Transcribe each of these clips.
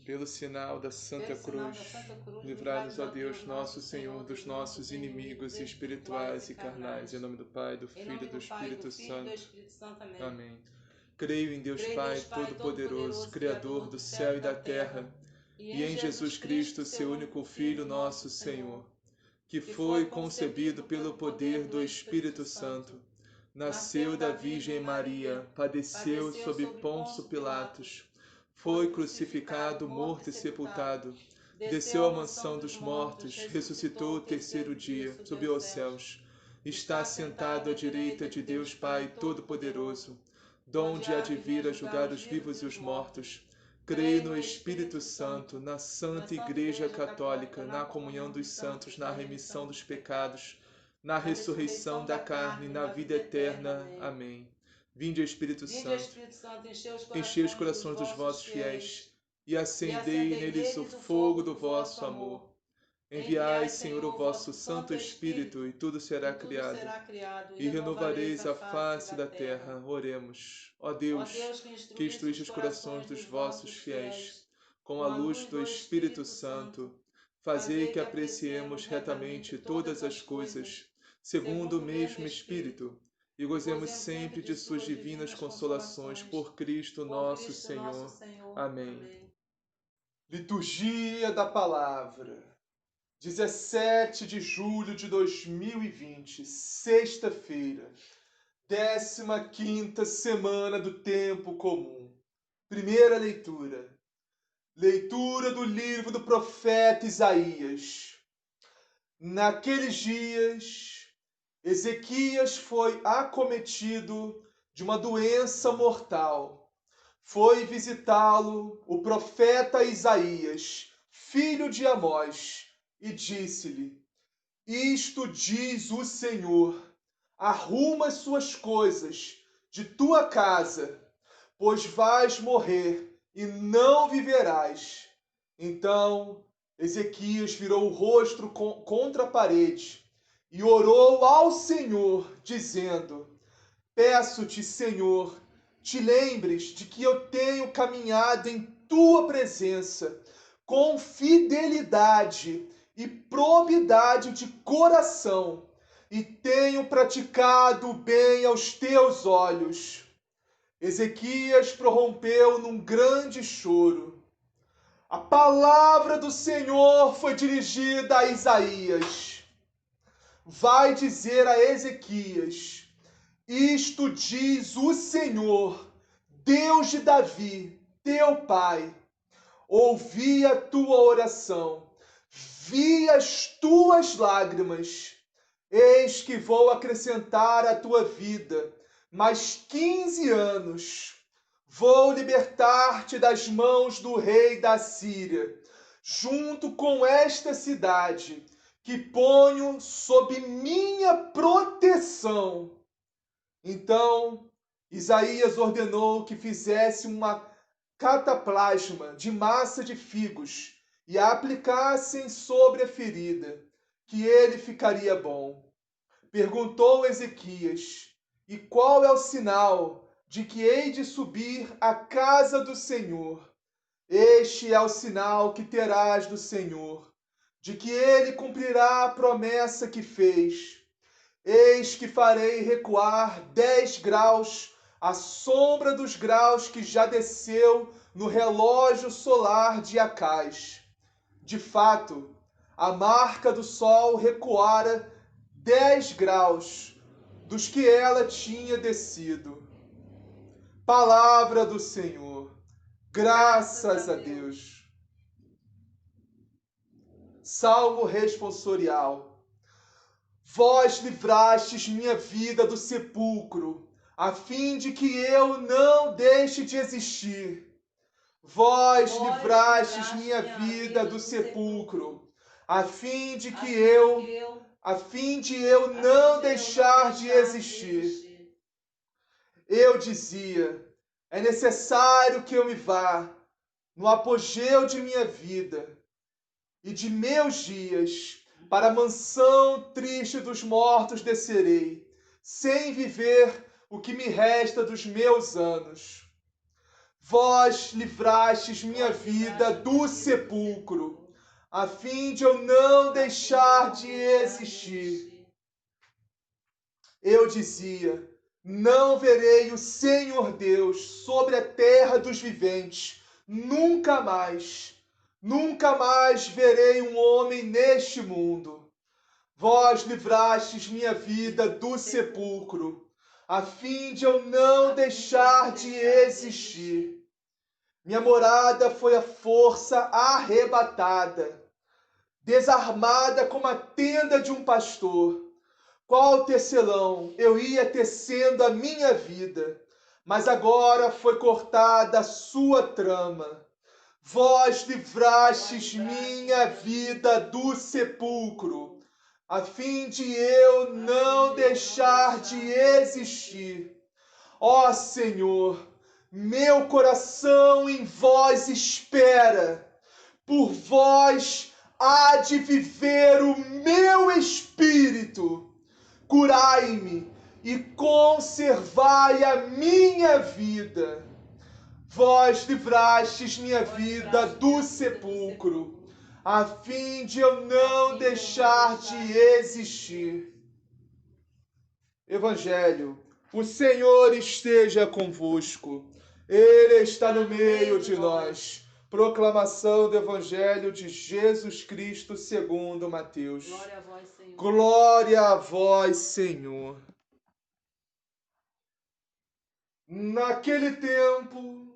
Pelo sinal da Santa Cruz, livrai-nos, ó Deus, nosso Senhor, dos nossos inimigos espirituais e carnais. Em nome do Pai, do Filho e do Espírito Santo. Amém. Creio em Deus Pai Todo-Poderoso, Criador do céu e da terra, e em Jesus Cristo, seu único Filho, nosso Senhor, que foi concebido pelo poder do Espírito Santo, nasceu da Virgem Maria, padeceu sob Pôncio Pilatos, foi crucificado, morto e sepultado, desceu à mansão dos mortos, ressuscitou o terceiro dia, subiu aos céus, está sentado à direita de Deus Pai Todo-Poderoso, donde há de vir a julgar os vivos e os mortos. Creio no Espírito Santo, na Santa Igreja Católica, na comunhão dos santos, na remissão dos pecados, na ressurreição da carne, na vida eterna. Amém. Vinde, Espírito Santo, enchei os corações dos vossos fiéis e acendei neles o fogo do vosso amor. Enviai, Senhor, o vosso Santo Espírito, e tudo será criado, e renovareis a face da terra. Oremos. Ó Deus, que instruíste os corações dos vossos fiéis, com a luz do Espírito Santo, fazei que apreciemos retamente todas as coisas, segundo o mesmo Espírito, e gozemos sempre de suas divinas consolações, por Cristo nosso Senhor. Amém. Liturgia da Palavra. 17 de julho de 2020, sexta-feira, 15ª semana do Tempo Comum. Primeira leitura. Leitura do livro do profeta Isaías. Naqueles dias, Ezequias foi acometido de uma doença mortal. Foi visitá-lo o profeta Isaías, filho de Amós, e disse-lhe: Isto diz o Senhor: arruma as suas coisas de tua casa, pois vais morrer e não viverás. Então Ezequias virou o rosto contra a parede e orou ao Senhor, dizendo: Peço-te, Senhor, te lembres de que eu tenho caminhado em tua presença com fidelidade e probidade de coração, e tenho praticado o bem aos teus olhos. Ezequias prorrompeu num grande choro. A palavra do Senhor foi dirigida a Isaías. Vai dizer a Ezequias: Isto diz o Senhor, Deus de Davi, teu pai. Ouvi a tua oração, vi as tuas lágrimas. Eis que vou acrescentar à tua vida mais 15 anos. Vou libertar-te das mãos do rei da Síria, junto com esta cidade, que ponho sob minha proteção. Então Isaías ordenou que fizesse uma cataplasma de massa de figos e a aplicassem sobre a ferida, que ele ficaria bom. Perguntou Ezequias: E qual é o sinal de que hei de subir à casa do Senhor? Este é o sinal que terás do Senhor, de que ele cumprirá a promessa que fez. Eis que farei recuar 10 graus a sombra dos graus que já desceu no relógio solar de Acás. De fato, a marca do sol recuara 10 graus dos que ela tinha descido. Palavra do Senhor. Graças a Deus. Salmo responsorial. Vós livrastes minha vida do sepulcro, a fim de que eu não deixe de existir. Vós livrastes minha vida do sepulcro, a fim de eu não deixar de existir. Eu dizia: é necessário que eu me vá no apogeu de minha vida e de meus dias. Para a mansão triste dos mortos descerei, sem viver o que me resta dos meus anos. Vós livrastes minha vida do sepulcro, a fim de eu não deixar de existir. Eu dizia: não verei o Senhor Deus sobre a terra dos viventes, nunca mais. Nunca mais verei um homem neste mundo. Vós livrastes minha vida do sepulcro, a fim de eu não deixar de existir. Minha morada foi a força arrebatada, desarmada como a tenda de um pastor. Qual tecelão eu ia tecendo a minha vida, mas agora foi cortada a sua trama. Vós livrastes minha vida do sepulcro, a fim de eu não deixar de existir. Ó Senhor, meu coração em vós espera, por vós há de viver o meu espírito. Curai-me e conservai a minha vida. Vós livrastes minha vida do sepulcro, a fim de eu não deixar de existir. Evangelho. O Senhor esteja convosco. Ele está no meio de nós. Proclamação do Evangelho de Jesus Cristo segundo Mateus. Glória a vós, Senhor. Glória a vós, Senhor. Naquele tempo,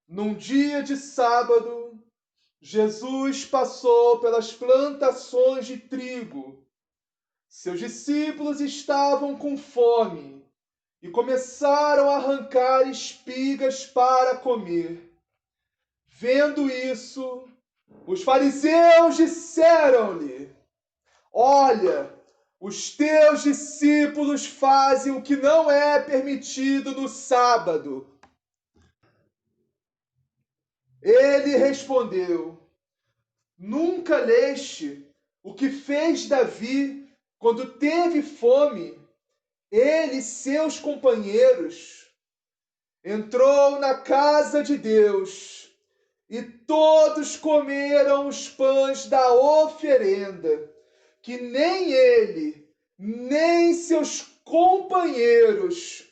num dia de sábado, Jesus passou pelas plantações de trigo. Seus discípulos estavam com fome e começaram a arrancar espigas para comer. Vendo isso, os fariseus disseram-lhe: olha, os teus discípulos fazem o que não é permitido no sábado. Ele respondeu: nunca leste o que fez Davi quando teve fome, ele e seus companheiros? Entrou na casa de Deus e todos comeram os pães da oferenda, que nem ele, nem seus companheiros,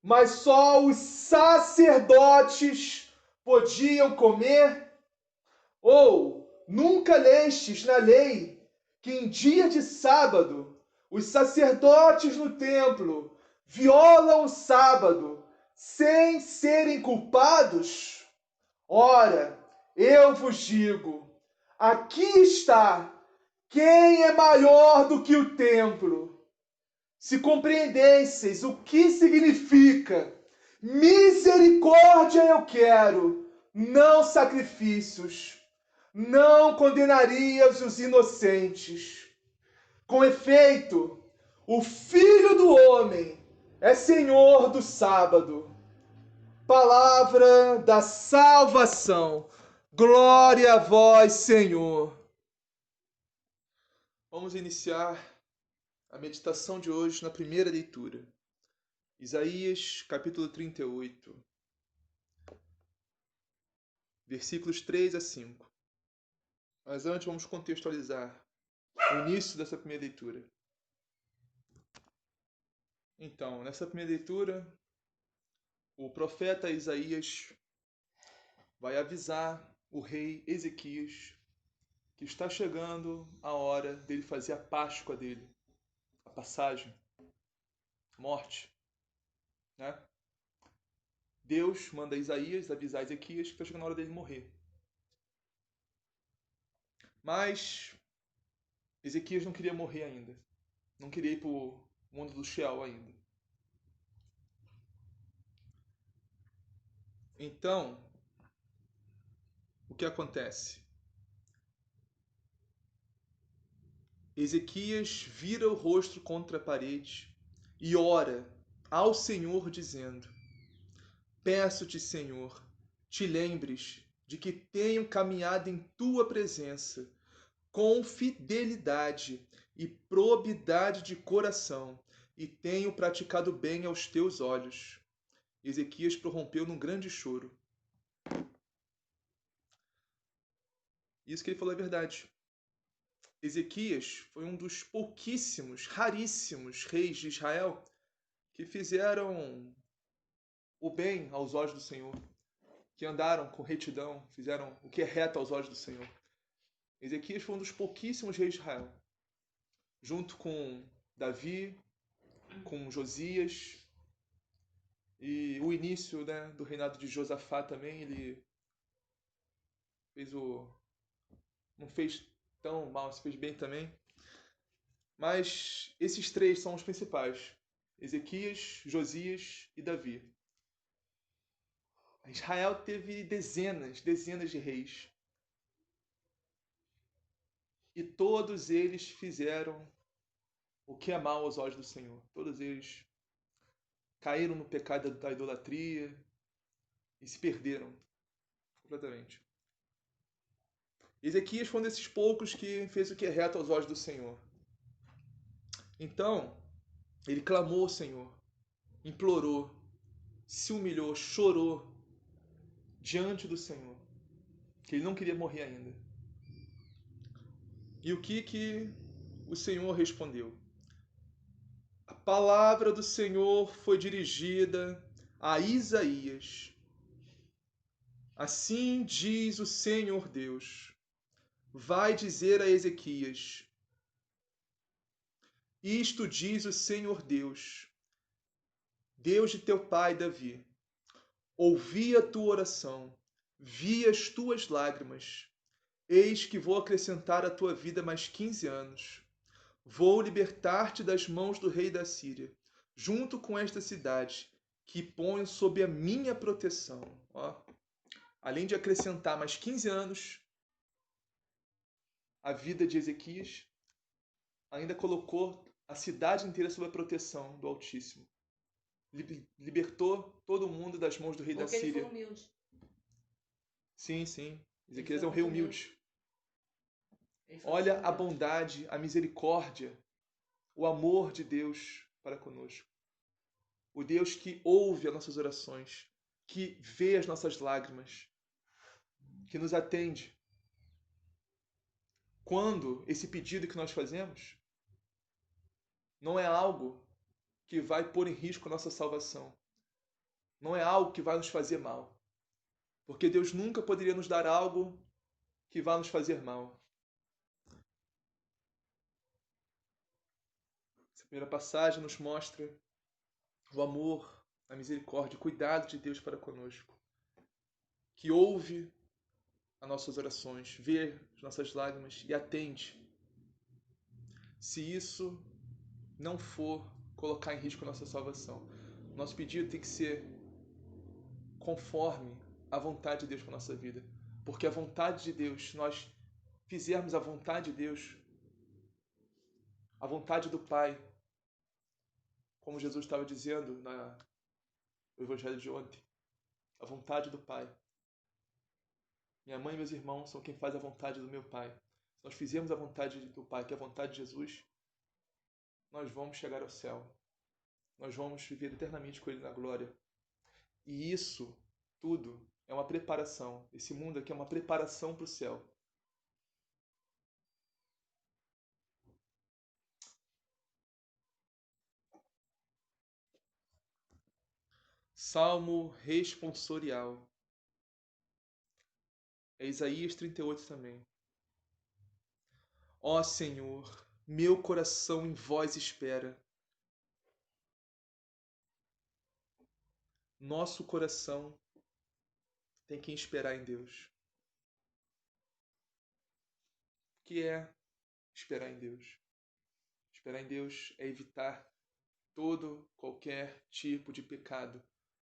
mas só os sacerdotes podiam comer? Ou nunca lestes na lei que em dia de sábado os sacerdotes no templo violam o sábado sem serem culpados? Ora, eu vos digo, aqui está quem é maior do que o templo. Se compreendesseis o que significa misericórdia eu quero, não sacrifícios, não condenarias os inocentes. Com efeito, o Filho do Homem é Senhor do sábado. Palavra da salvação. Glória a vós, Senhor. Vamos iniciar a meditação de hoje na primeira leitura. Isaías, capítulo 38, versículos 3 a 5. Mas antes vamos contextualizar o início dessa primeira leitura. Então, nessa primeira leitura, o profeta Isaías vai avisar o rei Ezequias que está chegando a hora dele fazer a Páscoa dele, a passagem, a morte, né? Deus manda Isaías avisar Ezequias que está chegando a hora dele morrer. Mas Ezequias não queria morrer ainda. Não queria ir para o mundo do Sheol ainda. Então, o que acontece? Ezequias vira o rosto contra a parede e ora ao Senhor dizendo: peço-te, Senhor, te lembres de que tenho caminhado em tua presença com fidelidade e probidade de coração, e tenho praticado bem aos teus olhos. Ezequias prorrompeu num grande choro. Isso que ele falou é verdade. Ezequias foi um dos pouquíssimos, raríssimos reis de Israel que fizeram o bem aos olhos do Senhor, que andaram com retidão, fizeram o que é reto aos olhos do Senhor. Ezequias foi um dos pouquíssimos reis de Israel, junto com Davi, com Josias, e o início, né, do reinado de Josafá também, ele não fez tão mal, se fez bem também. Mas esses três são os principais: Ezequias, Josias e Davi. Israel teve dezenas de reis. E todos eles fizeram o que é mal aos olhos do Senhor. Todos eles caíram no pecado da idolatria e se perderam completamente. Ezequias foi um desses poucos que fez o que é reto aos olhos do Senhor. Então, ele clamou ao Senhor, implorou, se humilhou, chorou diante do Senhor, que ele não queria morrer ainda. E o que o Senhor respondeu? A palavra do Senhor foi dirigida a Isaías. Assim diz o Senhor Deus. Vai dizer a Ezequias: Isto diz o Senhor Deus, Deus de teu pai Davi. Ouvi a tua oração, vi as tuas lágrimas. Eis que vou acrescentar à tua vida mais 15 anos. Vou libertar-te das mãos do rei da Síria, junto com esta cidade, que ponho sob a minha proteção. Ó, além de acrescentar mais 15 anos à vida de Ezequias, ainda colocou a cidade inteira sob a proteção do Altíssimo. Libertou todo mundo das mãos do rei da Síria. Porque ele foi humilde. Sim, sim. Ezequias é um rei humilde. Olha a bondade, a misericórdia, o amor de Deus para conosco. O Deus que ouve as nossas orações, que vê as nossas lágrimas, que nos atende. Quando esse pedido que nós fazemos não é algo que vai pôr em risco a nossa salvação, não é algo que vai nos fazer mal, porque Deus nunca poderia nos dar algo que vá nos fazer mal. Essa primeira passagem nos mostra o amor, a misericórdia, o cuidado de Deus para conosco, que ouve as nossas orações, vê as nossas lágrimas e atende. Se isso não for colocar em risco a nossa salvação, nosso pedido tem que ser conforme a vontade de Deus para a nossa vida. Porque a vontade de Deus, se nós fizermos a vontade de Deus, a vontade do Pai, como Jesus estava dizendo no Evangelho de ontem, a vontade do Pai. Minha mãe e meus irmãos são quem faz a vontade do meu Pai. Se nós fizermos a vontade do Pai, que é a vontade de Jesus, nós vamos chegar ao céu. Nós vamos viver eternamente com Ele na glória. E isso tudo é uma preparação. Esse mundo aqui é uma preparação para o céu. Salmo responsorial. É Isaías 38 também. Ó Senhor, meu coração em vós espera. Nosso coração tem que esperar em Deus. O que é esperar em Deus? Esperar em Deus é evitar qualquer tipo de pecado.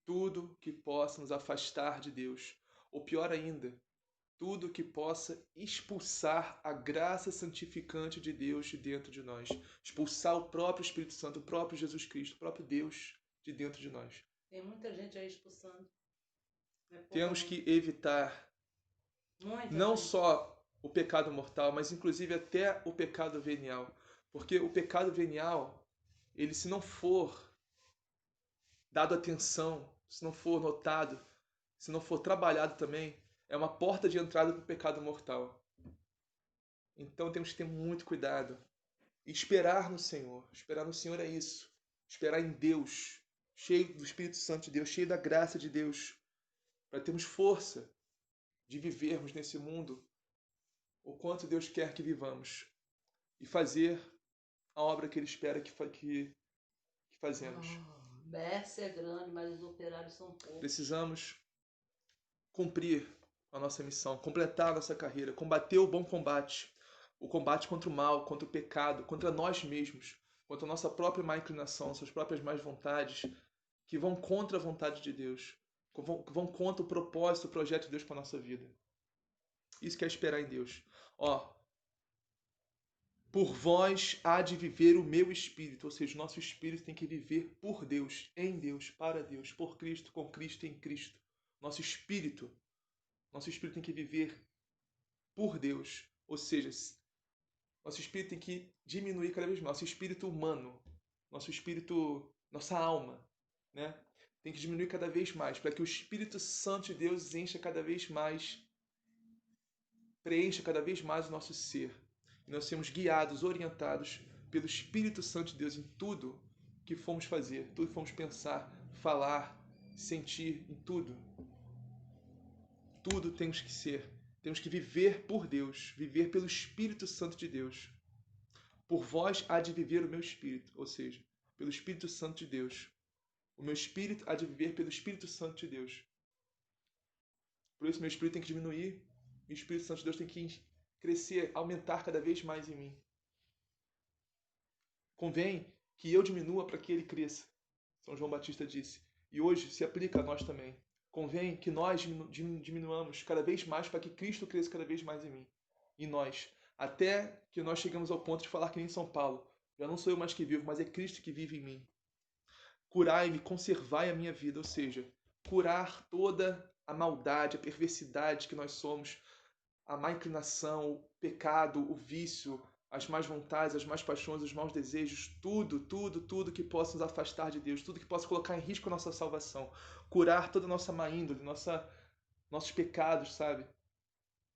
Tudo que possa nos afastar de Deus. Ou pior ainda, tudo que possa expulsar a graça santificante de Deus de dentro de nós. Expulsar o próprio Espírito Santo, o próprio Jesus Cristo, o próprio Deus de dentro de nós. Tem muita gente aí expulsando. Temos que evitar não só o pecado mortal, mas inclusive até o pecado venial. Porque o pecado venial, ele se não for dado atenção, se não for notado, se não for trabalhado também, é uma porta de entrada para o pecado mortal. Então temos que ter muito cuidado. E esperar no Senhor. Esperar no Senhor é isso. Esperar em Deus, cheio do Espírito Santo de Deus, cheio da graça de Deus, para termos força de vivermos nesse mundo o quanto Deus quer que vivamos e fazer a obra que Ele espera que fazemos. O Bércia é grande, mas os operários são poucos. Precisamos cumprir a nossa missão, completar a nossa carreira, combater o bom combate, o combate contra o mal, contra o pecado, contra nós mesmos, contra a nossa própria má inclinação, nossas próprias más vontades, que vão contra a vontade de Deus, que vão contra o propósito, o projeto de Deus para a nossa vida. Isso que é esperar em Deus. Por vós há de viver o meu espírito, ou seja, o nosso espírito tem que viver por Deus, em Deus, para Deus, por Cristo, com Cristo, em Cristo. Nosso espírito tem que viver por Deus, ou seja, nosso espírito tem que diminuir cada vez mais. Nosso espírito humano, nosso espírito, nossa alma, né? Tem que diminuir cada vez mais, para que o Espírito Santo de Deus encha cada vez mais, preencha cada vez mais o nosso ser. E nós sermos guiados, orientados pelo Espírito Santo de Deus em tudo que fomos fazer, tudo que fomos pensar, falar, sentir, em tudo. Tudo temos que viver por Deus, viver pelo Espírito Santo de Deus. Por vós há de viver o meu espírito, ou seja, pelo Espírito Santo de Deus. O meu espírito há de viver pelo Espírito Santo de Deus. Por isso, meu espírito tem que diminuir, e o Espírito Santo de Deus tem que crescer, aumentar cada vez mais em mim. Convém que eu diminua para que ele cresça, São João Batista disse. E hoje se aplica a nós também. Convém que nós diminuamos cada vez mais para que Cristo cresça cada vez mais em mim, em nós. Até que nós chegamos ao ponto de falar que nem São Paulo. Já não sou eu mais que vivo, mas é Cristo que vive em mim. Curai-me, conservai a minha vida, ou seja, curar toda a maldade, a perversidade que nós somos, a má inclinação, o pecado, o vício, as más vontades, as más paixões, os maus desejos, tudo que possa nos afastar de Deus, tudo que possa colocar em risco a nossa salvação. Curar toda a nossa má índole, nossos pecados, sabe?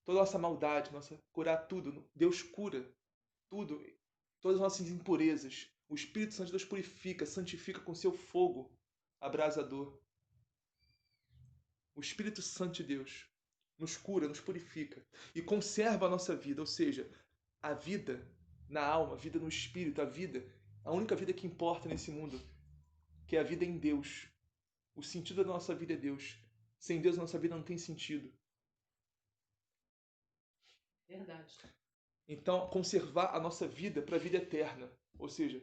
Toda a nossa maldade, curar tudo. Deus cura tudo, todas as nossas impurezas. O Espírito Santo de Deus purifica, santifica com seu fogo abrasador. O Espírito Santo de Deus nos cura, nos purifica e conserva a nossa vida, ou seja, a vida na alma, a vida no espírito, a única vida que importa nesse mundo, que é a vida em Deus. O sentido da nossa vida é Deus. Sem Deus, a nossa vida não tem sentido. Verdade. Então, conservar a nossa vida para a vida eterna, ou seja,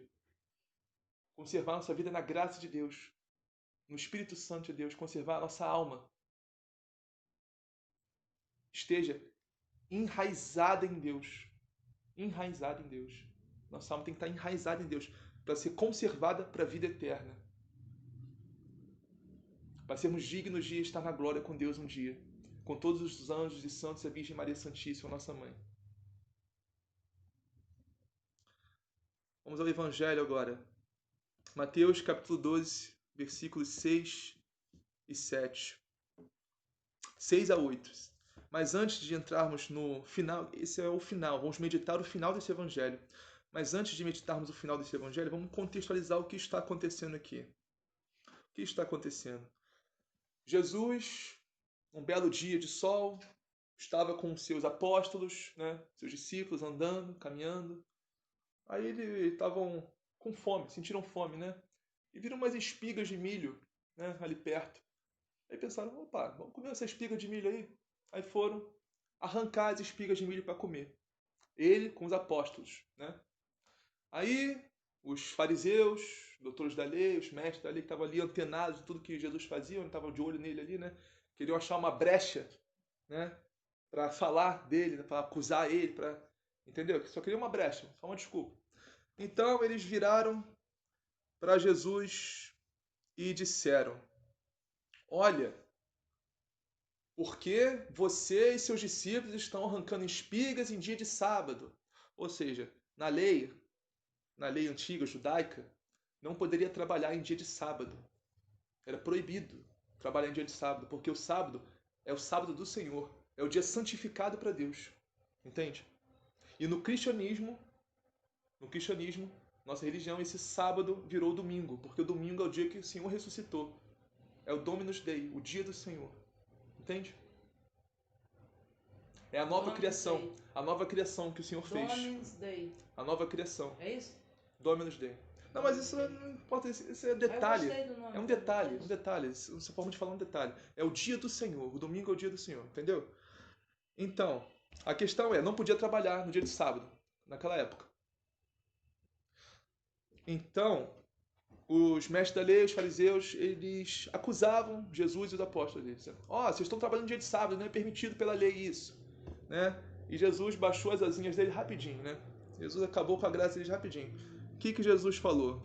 conservar a nossa vida na graça de Deus, no Espírito Santo de Deus, conservar a nossa alma esteja enraizada em Deus. Enraizada em Deus. Nossa alma tem que estar enraizada em Deus para ser conservada para a vida eterna. Para sermos dignos de estar na glória com Deus um dia, com todos os anjos e santos e a Virgem Maria Santíssima, nossa mãe. Vamos ao Evangelho agora. Mateus capítulo 12, versículos 6 e 7. 6 a 8. Mas antes de entrarmos no final, esse é o final, vamos meditar o final desse evangelho. Mas antes de meditarmos o final desse evangelho, vamos contextualizar o que está acontecendo aqui. O que está acontecendo? Jesus, um belo dia de sol, estava com seus apóstolos, seus discípulos, andando, caminhando. Aí eles estavam com fome, sentiram fome, E viram umas espigas de milho, ali perto. Aí pensaram, opa, vamos comer essa espiga de milho aí? Aí foram arrancar as espigas de milho para comer. Ele com os apóstolos, Aí os fariseus, doutores da lei, os mestres da lei que estavam ali antenados de tudo que Jesus fazia, estavam de olho nele ali, Queriam achar uma brecha, para falar dele, para acusar ele, entendeu? Só queriam uma brecha, só uma desculpa. Então eles viraram para Jesus e disseram: olha, por que você e seus discípulos estão arrancando espigas em dia de sábado? Ou seja, na lei antiga judaica, não poderia trabalhar em dia de sábado. Era proibido trabalhar em dia de sábado, porque o sábado é o sábado do Senhor, é o dia santificado para Deus. Entende? E no cristianismo, nossa religião, esse sábado virou domingo, porque o domingo é o dia que o Senhor ressuscitou. É o Dominus Dei, o dia do Senhor. Entende? É a nova Dominus criação. Dei. A nova criação que o Senhor fez. Dominus Dei. A nova criação. É isso? Dominus Dei. Não, mas isso não importa, isso é detalhe. Eu gostei do nome. É um detalhe. Essa forma de falar é um detalhe. É o dia do Senhor. O domingo é o dia do Senhor, entendeu? Então, a questão é, não podia trabalhar no dia de sábado, naquela época. Então, os mestres da lei, os fariseus, eles acusavam Jesus e os apóstolos dizendo: vocês estão trabalhando no dia de sábado, não é permitido pela lei isso, né? E Jesus baixou as asinhas dele rapidinho, né? Jesus acabou com a graça deles rapidinho. O que Jesus falou?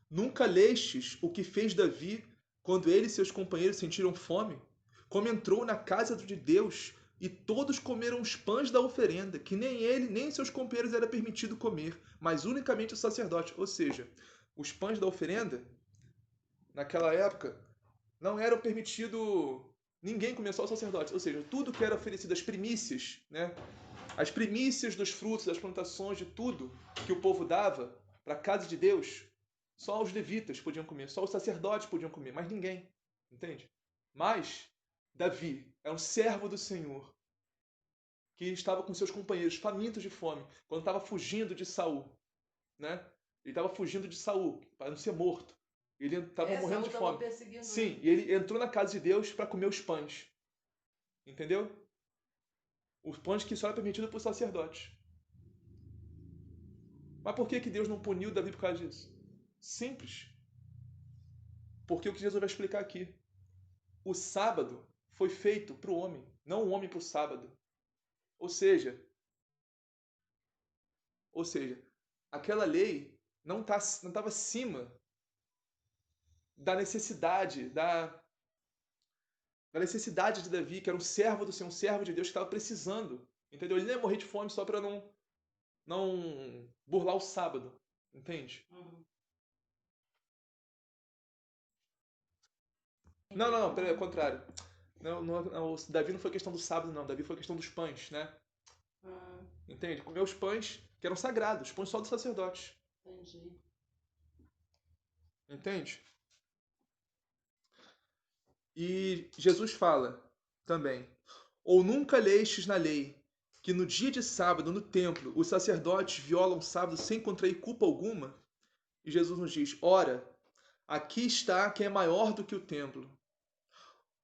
Nunca lestes o que fez Davi quando ele e seus companheiros sentiram fome? Como entrou na casa de Deus e todos comeram os pães da oferenda, que nem ele nem seus companheiros era permitido comer, mas unicamente o sacerdote. Ou seja, os pães da oferenda, naquela época, não eram permitido ninguém comer, só o sacerdote. Ou seja, tudo que era oferecido, as primícias, né? As primícias dos frutos, das plantações, de tudo que o povo dava para a casa de Deus, só os levitas podiam comer, só os sacerdotes podiam comer, mas ninguém. Entende? Mas Davi é um servo do Senhor que estava com seus companheiros famintos de fome quando estava fugindo de Saul, né? Ele estava fugindo de Saul para não ser morto. Ele estava morrendo de fome. Sim, e ele entrou na casa de Deus para comer os pães. Entendeu? Os pães que só era permitido para os sacerdotes. Mas por que Deus não puniu Davi por causa disso? Simples. Porque o que Jesus vai explicar aqui. O sábado foi feito para o homem, não o homem para o sábado. Ou seja, aquela lei não estava acima da necessidade, da necessidade de Davi, que era um servo do Senhor, um servo de Deus que estava precisando. Entendeu? Ele nem ia morrer de fome só para não burlar o sábado. Entende? Uhum. Não, peraí, é o contrário. Não, Davi não foi questão do sábado, não. Davi foi questão dos pães, né? Entende? Comer os pães que eram sagrados, pães só dos sacerdotes. Entendi. Entende? E Jesus fala também: ou nunca lestes na lei que no dia de sábado no templo os sacerdotes violam o sábado sem contrair culpa alguma? E Jesus nos diz: ora, aqui está quem é maior do que o templo.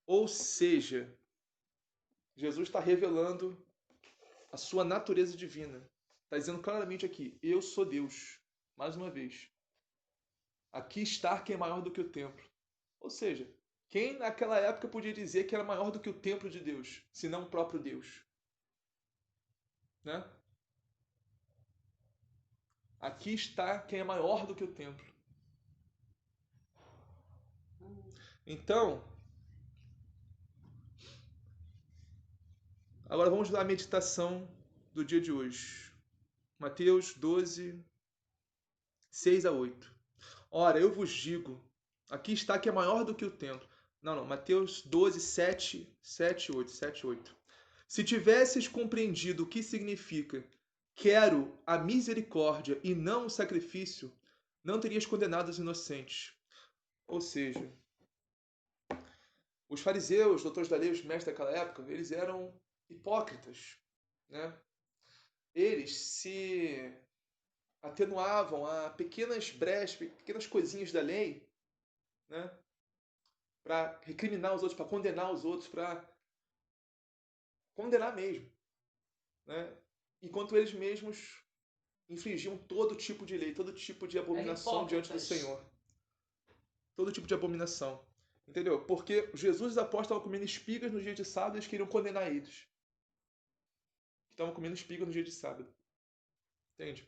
Ou seja, Jesus está revelando a sua natureza divina. Está dizendo claramente aqui: eu sou Deus. Mais uma vez. Aqui está quem é maior do que o templo. Ou seja, quem naquela época podia dizer que era maior do que o templo de Deus, se não o próprio Deus? Né? Aqui está quem é maior do que o templo. Então, agora vamos à meditação do dia de hoje. Mateus 12, 6 a 8. Ora, eu vos digo, aqui está que é maior do que o templo. Não, Mateus 12, 7, 8. Se tivesses compreendido o que significa quero a misericórdia e não o sacrifício, não terias condenado os inocentes. Ou seja, os fariseus, os doutores da lei, os mestres daquela época, eles eram hipócritas, né? Eles se atenuavam a pequenas brechas, pequenas coisinhas da lei, né? Para recriminar os outros, para condenar os outros, para condenar mesmo, né? Enquanto eles mesmos infringiam todo tipo de lei, todo tipo de abominação diante do Senhor. Todo tipo de abominação. Entendeu? Porque Jesus e os apóstolos estavam comendo espigas no dia de sábado e eles queriam condenar eles. Estavam comendo espigas no dia de sábado. Entende?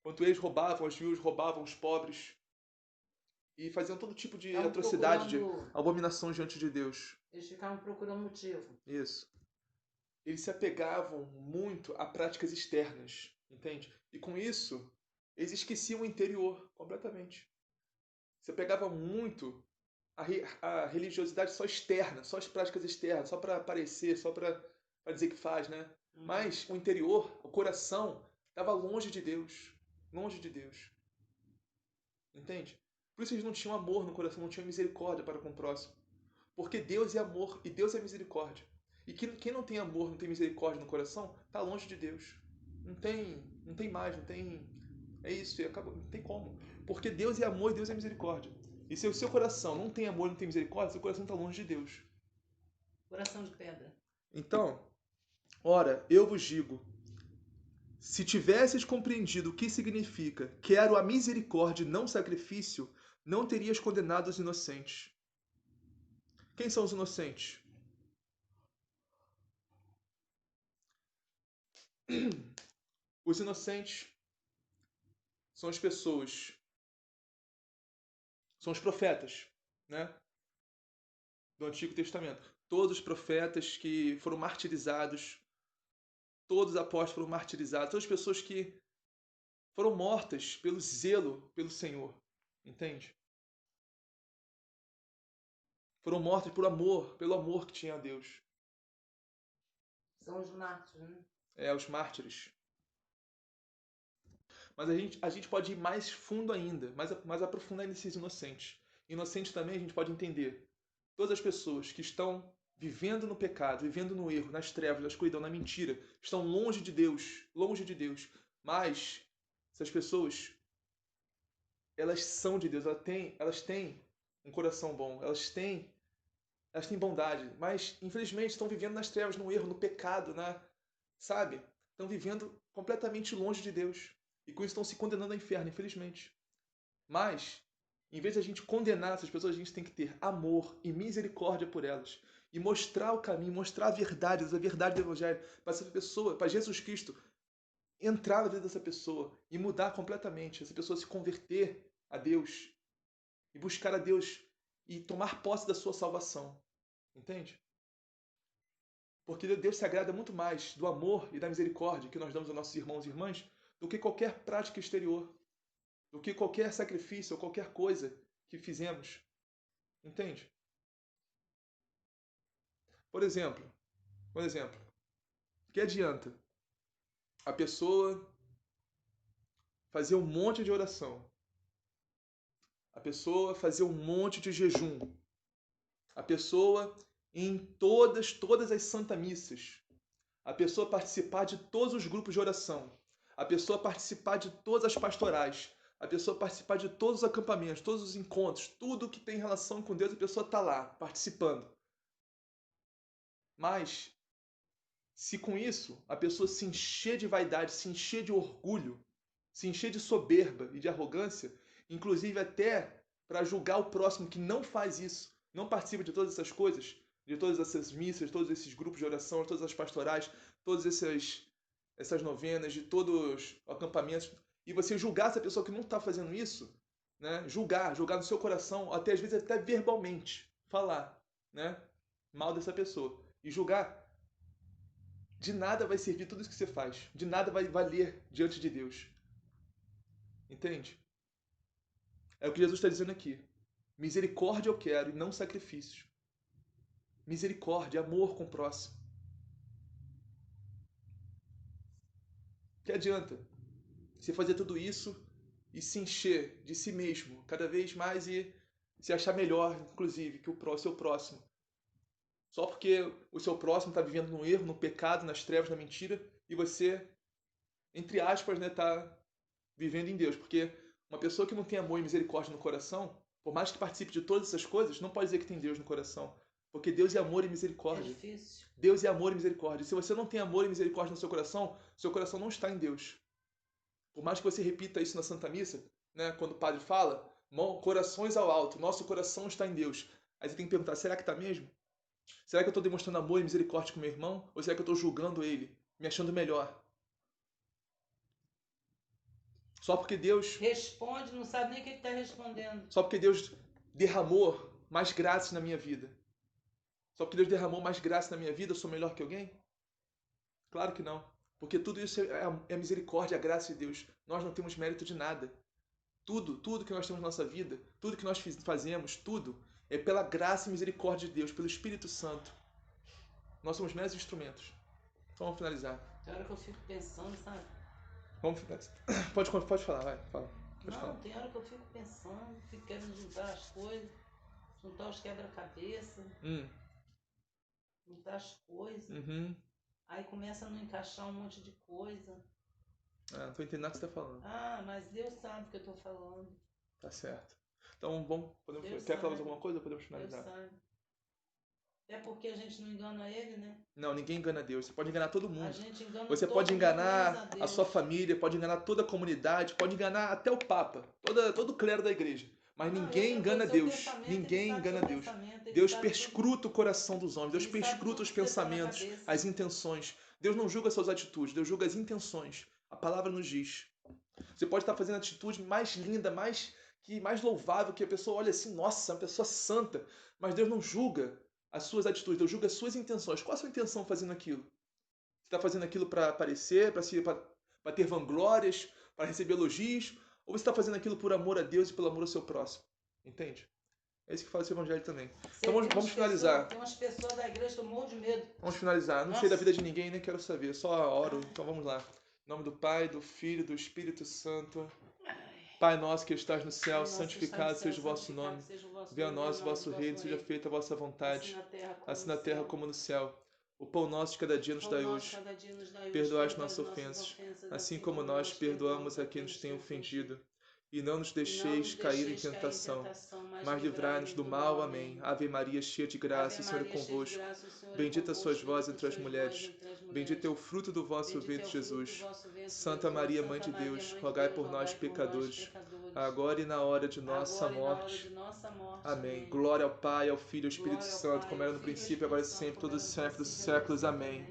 Enquanto eles roubavam as viúvas, roubavam os pobres e faziam todo tipo de atrocidade, de abominação diante de Deus. Eles ficavam procurando motivo. Isso. Eles se apegavam muito a práticas externas, entende? E com isso, eles esqueciam o interior completamente. Se apegava muito à religiosidade só externa, só as práticas externas, só para aparecer, só para para dizer que faz, né? Mas o interior, o coração, estava longe de Deus. Longe de Deus. Entende? Por isso eles não tinham amor no coração, não tinham misericórdia para com o próximo. Porque Deus é amor e Deus é misericórdia. E quem não tem amor, não tem misericórdia no coração, está longe de Deus. Não tem mais, não tem... É isso, e acaba, não tem como. Porque Deus é amor e Deus é misericórdia. E se o seu coração não tem amor e não tem misericórdia, seu coração está longe de Deus. Coração de pedra. Então, ora, eu vos digo, se tivesses compreendido o que significa quero a misericórdia e não sacrifício, não terias condenado os inocentes. Quem são os inocentes? Os inocentes são as pessoas, são os profetas, né? Do Antigo Testamento. Todos os profetas que foram martirizados, todos os apóstolos foram martirizados, todas as pessoas que foram mortas pelo zelo pelo Senhor, entende? Foram mortas por amor, pelo amor que tinha a Deus. São os mártires, né? Os mártires. Mas a gente pode ir mais fundo ainda, mais aprofundar nesses inocentes. Inocentes também a gente pode entender. Todas as pessoas que estão vivendo no pecado, vivendo no erro, nas trevas, na escuridão, na mentira, estão longe de Deus, longe de Deus. Mas essas pessoas, elas são de Deus, elas têm um coração bom, elas têm bondade, mas infelizmente estão vivendo nas trevas, no erro, no pecado, sabe? Estão vivendo completamente longe de Deus. E com isso estão se condenando ao inferno, infelizmente. Mas, em vez de a gente condenar essas pessoas, a gente tem que ter amor e misericórdia por elas. E mostrar o caminho, mostrar a verdade do Evangelho para essa pessoa, para Jesus Cristo entrar na vida dessa pessoa e mudar completamente. Essa pessoa se converter a Deus e buscar a Deus e tomar posse da sua salvação. Entende? Porque Deus se agrada muito mais do amor e da misericórdia que nós damos aos nossos irmãos e irmãs do que qualquer prática exterior, do que qualquer sacrifício ou qualquer coisa que fizemos. Entende? Por exemplo, que adianta a pessoa fazer um monte de oração, a pessoa fazer um monte de jejum, a pessoa em todas as santas missas, a pessoa participar de todos os grupos de oração, a pessoa participar de todas as pastorais, a pessoa participar de todos os acampamentos, todos os encontros, tudo que tem relação com Deus, a pessoa está lá, participando. Mas, se com isso a pessoa se encher de vaidade, se encher de orgulho, se encher de soberba e de arrogância, inclusive até para julgar o próximo que não faz isso, não participa de todas essas coisas, de todas essas missas, todos esses grupos de oração, todas as pastorais, todas essas novenas, de todos os acampamentos, e você julgar essa pessoa que não está fazendo isso, né? Julgar no seu coração, até às vezes até verbalmente, falar, né? Mal dessa pessoa. E julgar, de nada vai servir tudo isso que você faz, de nada vai valer diante de Deus. Entende? É o que Jesus está dizendo aqui. Misericórdia eu quero e não sacrifícios. Misericórdia, amor com o próximo. Que adianta você fazer tudo isso e se encher de si mesmo cada vez mais e se achar melhor, inclusive, que o seu próximo. Só porque o seu próximo está vivendo no erro, no pecado, nas trevas, na mentira, e você, entre aspas, está vivendo em Deus. Porque uma pessoa que não tem amor e misericórdia no coração, por mais que participe de todas essas coisas, não pode dizer que tem Deus no coração. Porque Deus é amor e misericórdia. É difícil. Deus é amor e misericórdia. E se você não tem amor e misericórdia no seu coração não está em Deus. Por mais que você repita isso na Santa Missa, né, quando o padre fala, corações ao alto, nosso coração está em Deus. Aí você tem que perguntar, será que está mesmo? Será que eu estou demonstrando amor e misericórdia com meu irmão? Ou será que eu estou julgando ele, me achando melhor? Só porque Deus... Responde, não sabe nem o que está respondendo. Só porque Deus derramou mais graça na minha vida. Só porque Deus derramou mais graça na minha vida, eu sou melhor que alguém? Claro que não. Porque tudo isso é misericórdia, a graça de Deus. Nós não temos mérito de nada. Tudo que nós temos na nossa vida, tudo que nós fazemos, tudo é pela graça e misericórdia de Deus, pelo Espírito Santo. Nós somos meros instrumentos. Então vamos finalizar. Tem hora que eu fico pensando, sabe? Vamos finalizar. Pode falar, vai. Fala. Pode falar. Não, tem hora que eu fico pensando, fico querendo juntar as coisas, juntar os quebra-cabeça, juntar as coisas. Uhum. Aí começa a não encaixar um monte de coisa. Ah, não tô entendendo nada que você tá falando. Ah, mas Deus sabe o que eu tô falando. Tá certo. Então podemos. Deus Quer falar mais sabe. alguma coisa ou podemos Deus finalizar? sabe. É porque a gente não engana ele, né? Não, ninguém engana Deus. Você pode enganar todo A mundo. gente engana Você todo pode mundo, enganar graças a a Deus. sua família, pode enganar toda a comunidade, pode enganar até o Papa, todo o clero da igreja. Mas Não, ninguém ele engana sabe seu Deus. pensamento, Ninguém ele sabe engana seu Deus. pensamento, ele Deus sabe tudo. perscruta o coração dos homens. Deus Ele sabe perscruta tudo os que você tem na pensamentos, cabeça. as intenções. Deus não julga suas atitudes, Deus julga as intenções. A palavra nos diz. Você pode estar fazendo a atitude mais linda, mais louvável, que a pessoa olha assim, nossa, uma pessoa santa. Mas Deus não julga as suas atitudes, Deus julga as suas intenções. Qual a sua intenção fazendo aquilo? Você está fazendo aquilo para aparecer, para ter vanglórias, para receber elogios? Ou você está fazendo aquilo por amor a Deus e pelo amor ao seu próximo? Entende? É isso que fala esse evangelho também. Então vamos finalizar. Tem umas pessoas da igreja que eu morro de medo. Vamos finalizar. Não sei da vida de ninguém, nem quero saber. Só oro. Então vamos lá. Em nome do Pai, do Filho e do Espírito Santo. Pai nosso que estás no céu, santificado seja o vosso nome. Venha a nós o vosso reino, seja feita a vossa vontade, assim na terra como no céu. O pão nosso de cada dia nos dai hoje. Perdoai as nossas ofensas, assim como nós perdoamos a quem nos tem ofendido. E não nos deixeis cair em tentação, mas livrai-nos do mal. Amém. Ave Maria, cheia de graça, o Senhor é convosco. Bendita sois vós entre as mulheres. Bendito é o fruto do vosso ventre, Jesus. Santa Maria, Mãe de Deus, rogai por nós, pecadores, agora e na hora de nossa morte. Amém. Glória ao Pai, ao Filho e ao Espírito Santo, como era no princípio, agora e sempre, todos os séculos dos séculos. Amém.